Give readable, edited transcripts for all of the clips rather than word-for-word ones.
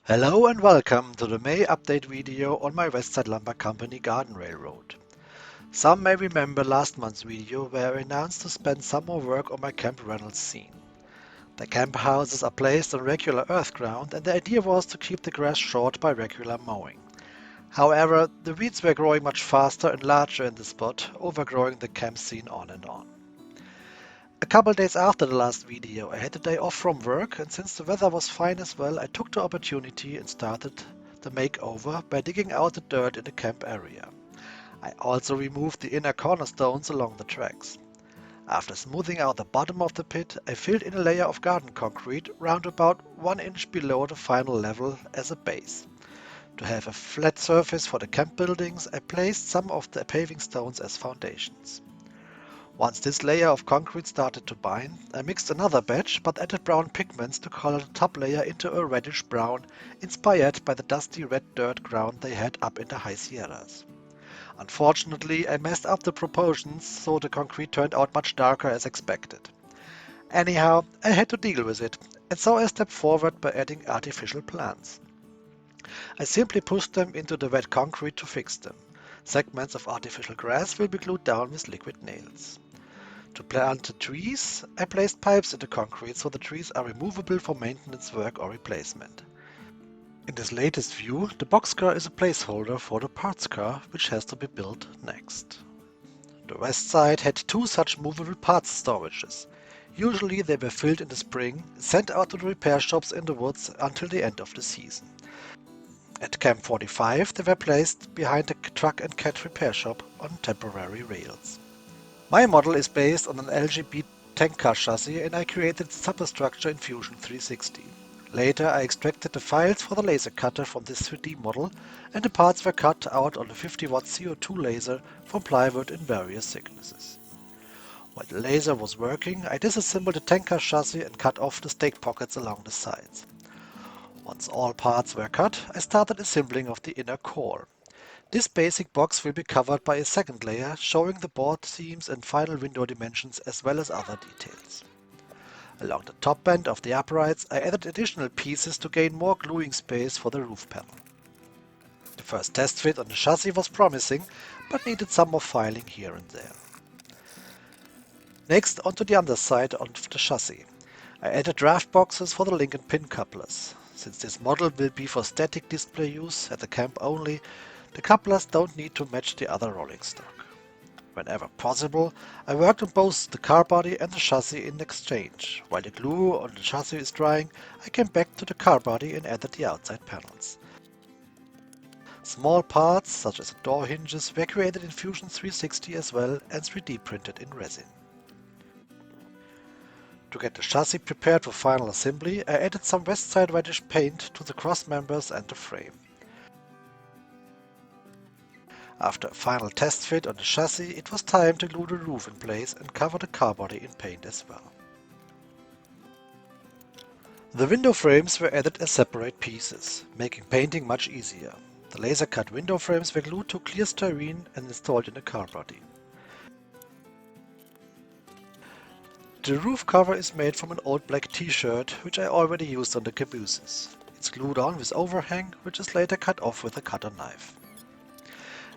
Hello and welcome to the May update video on my Westside Lumber Company garden railroad. Some may remember last month's video where I announced to spend some more work on my Camp Reynolds scene. The camp houses are placed on regular earth ground and the idea was to keep the grass short by regular mowing. However, the weeds were growing much faster and larger in the spot, overgrowing the camp scene on and on. A couple days after the last video, I had a day off from work, and since the weather was fine as well, I took the opportunity and started the makeover by digging out the dirt in the camp area. I also removed the inner cornerstones along the tracks. After smoothing out the bottom of the pit, I filled in a layer of garden concrete round about 1 inch below the final level as a base. To have a flat surface for the camp buildings, I placed some of the paving stones as foundations. Once this layer of concrete started to bind, I mixed another batch but added brown pigments to color the top layer into a reddish brown, inspired by the dusty red dirt ground they had up in the high Sierras. Unfortunately, I messed up the proportions, so the concrete turned out much darker as expected. Anyhow, I had to deal with it, and so I stepped forward by adding artificial plants. I simply pushed them into the wet concrete to fix them. Segments of artificial grass will be glued down with liquid nails. To plant the trees, I placed pipes into concrete so the trees are removable for maintenance work or replacement. In this latest view, the boxcar is a placeholder for the parts car, which has to be built next. The west side had two such movable parts storages. Usually they were filled in the spring, sent out to the repair shops in the woods until the end of the season. At Camp 45 they were placed behind the truck and cat repair shop on temporary rails. My model is based on an LGB tank car chassis and I created the superstructure in Fusion 360. Later I extracted the files for the laser cutter from this 3D model and the parts were cut out on a 50-watt CO2 laser from plywood in various thicknesses. While the laser was working, I disassembled the tank car chassis and cut off the stake pockets along the sides. Once all parts were cut, I started assembling of the inner core. This basic box will be covered by a second layer showing the board seams and final window dimensions as well as other details. Along the top band of the uprights I added additional pieces to gain more gluing space for the roof panel. The first test fit on the chassis was promising, but needed some more filing here and there. Next, onto the underside of the chassis. I added draft boxes for the link and pin couplers. Since this model will be for static display use at the camp only, the couplers don't need to match the other rolling stock. Whenever possible, I worked on both the car body and the chassis in exchange. While the glue on the chassis is drying, I came back to the car body and added the outside panels. Small parts, such as the door hinges, were created in Fusion 360 as well and 3D printed in resin. To get the chassis prepared for final assembly, I added some Westside reddish paint to the cross members and the frame. After a final test fit on the chassis, it was time to glue the roof in place and cover the car body in paint as well. The window frames were added as separate pieces, making painting much easier. The laser cut window frames were glued to clear styrene and installed in the car body. The roof cover is made from an old black t-shirt, which I already used on the cabooses. It's glued on with overhang, which is later cut off with a cutter knife.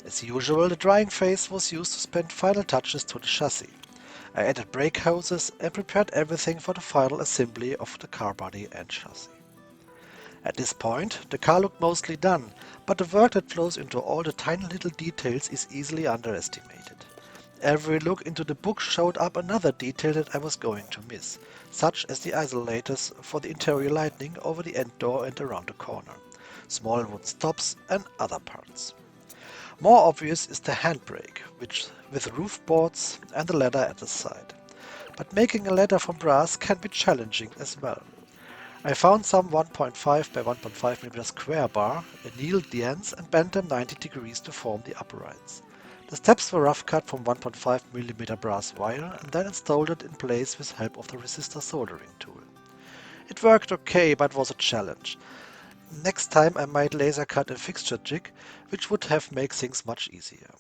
As usual, the drying phase was used to spend final touches to the chassis. I added brake hoses and prepared everything for the final assembly of the car body and chassis. At this point, the car looked mostly done, but the work that flows into all the tiny little details is easily underestimated. Every look into the book showed up another detail that I was going to miss, such as the isolators for the interior lighting over the end door and around the corner, small wooden stops and other parts. More obvious is the handbrake, with roof boards and the ladder at the side. But making a ladder from brass can be challenging as well. I found some 1.5 by 1.5 mm square bar, annealed the ends and bent them 90 degrees to form the uprights. The steps were rough cut from 1.5 mm brass wire and then installed in place with help of the resistor soldering tool. It worked okay, but was a challenge. Next time I might laser cut a fixture jig, which would have made things much easier.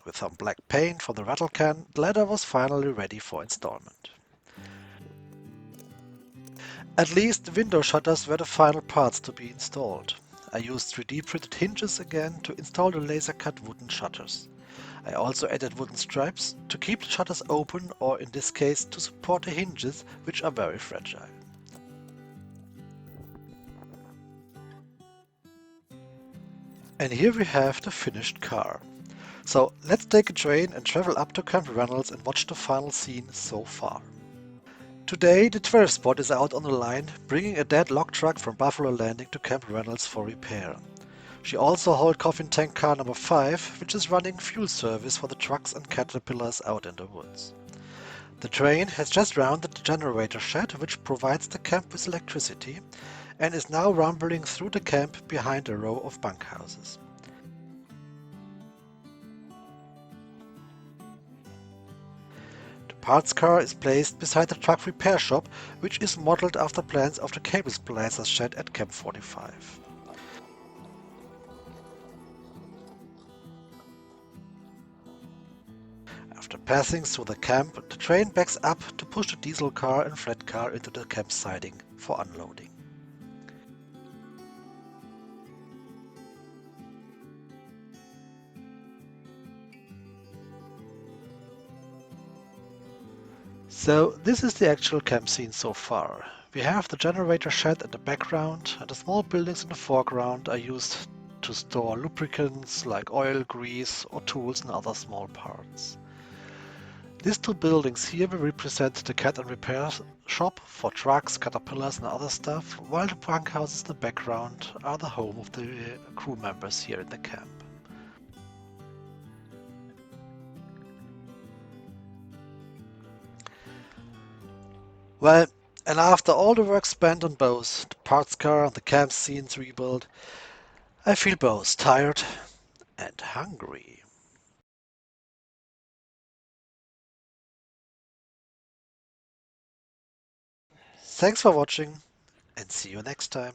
With some black paint from the rattle can, the ladder was finally ready for installment. At least the window shutters were the final parts to be installed. I used 3D printed hinges again to install the laser cut wooden shutters. I also added wooden stripes to keep the shutters open, or in this case to support the hinges, which are very fragile. And here we have the finished car. So let's take a train and travel up to Camp Reynolds and watch the final scene so far. Today, the 12 spot is out on the line, bringing a dead log truck from Buffalo Landing to Camp Reynolds for repair. She also hauled coffin tank car number 5, which is running fuel service for the trucks and caterpillars out in the woods. The train has just rounded the generator shed, which provides the camp with electricity, and is now rumbling through the camp behind a row of bunkhouses. The parts car is placed beside the truck repair shop, which is modeled after plans of the cable splicer shed at Camp 45. After passing through the camp, the train backs up to push the diesel car and flat car into the camp siding for unloading. So this is the actual camp scene so far. We have the generator shed in the background, and the small buildings in the foreground are used to store lubricants like oil, grease, or tools and other small parts. These two buildings here will represent the cat and repair shop for trucks, caterpillars and other stuff, while the bunkhouses in the background are the home of the crew members here in the camp. Well, and after all the work spent on both the parts car and the camp scenes rebuild, I feel both tired and hungry. Thanks for watching and see you next time.